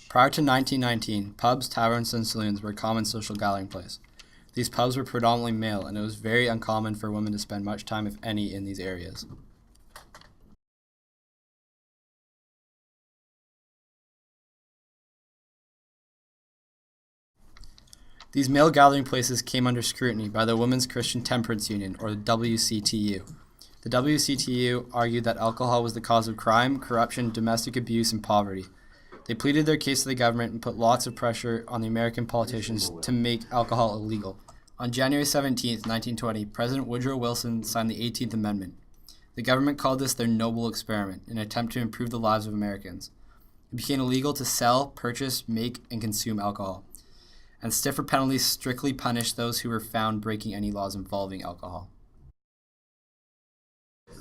Prior to 1919, pubs, taverns, and saloons were a common social gathering place. These pubs were predominantly male, and it was very uncommon for women to spend much time, if any, in these areas. These male gathering places came under scrutiny by the Women's Christian Temperance Union, or the WCTU. The WCTU argued that alcohol was the cause of crime, corruption, domestic abuse, and poverty. They pleaded their case to the government and put lots of pressure on the American politicians to make alcohol illegal. On January 17, 1920, President Woodrow Wilson signed the 18th Amendment. The government called this their noble experiment, an attempt to improve the lives of Americans. It became illegal to sell, purchase, make, and consume alcohol, and stiffer penalties strictly punished those who were found breaking any laws involving alcohol.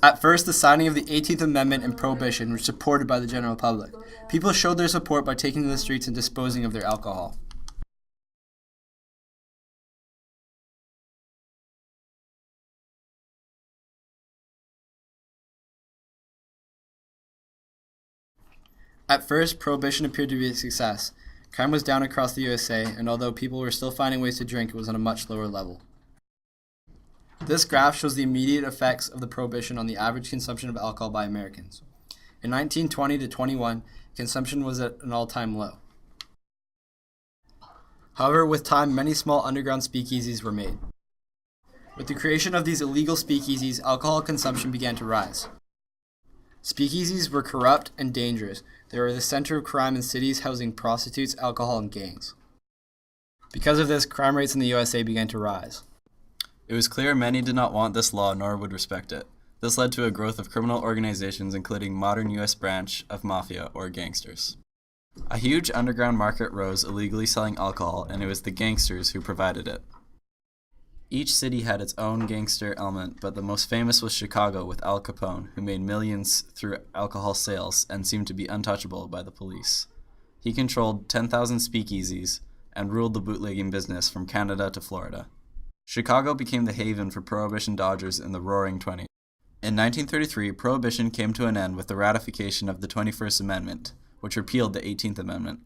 At first, the signing of the 18th Amendment and Prohibition were supported by the general public. People showed their support by taking to the streets and disposing of their alcohol. At first, Prohibition appeared to be a success. Crime was down across the USA, and although people were still finding ways to drink, it was on a much lower level. This graph shows the immediate effects of the Prohibition on the average consumption of alcohol by Americans. In 1920 to 21, consumption was at an all-time low. However, with time, many small underground speakeasies were made. With the creation of these illegal speakeasies, alcohol consumption began to rise. Speakeasies were corrupt and dangerous. They were the center of crime in cities housing prostitutes, alcohol, and gangs. Because of this, crime rates in the USA began to rise. It was clear many did not want this law nor would respect it. This led to a growth of criminal organizations, including modern U.S. branch of mafia or gangsters. A huge underground market rose illegally selling alcohol, and it was the gangsters who provided it. Each city had its own gangster element, but the most famous was Chicago with Al Capone, who made millions through alcohol sales and seemed to be untouchable by the police. He controlled 10,000 speakeasies and ruled the bootlegging business from Canada to Florida. Chicago became the haven for Prohibition dodgers in the Roaring '20s. In 1933, Prohibition came to an end with the ratification of the 21st Amendment, which repealed the 18th Amendment.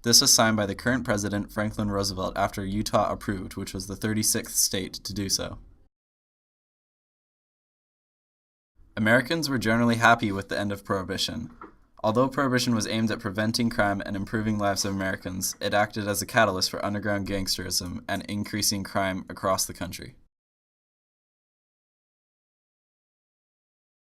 This was signed by the current president, Franklin Roosevelt, after Utah approved, which was the 36th state to do so. Americans were generally happy with the end of Prohibition. Although Prohibition was aimed at preventing crime and improving lives of Americans, it acted as a catalyst for underground gangsterism and increasing crime across the country.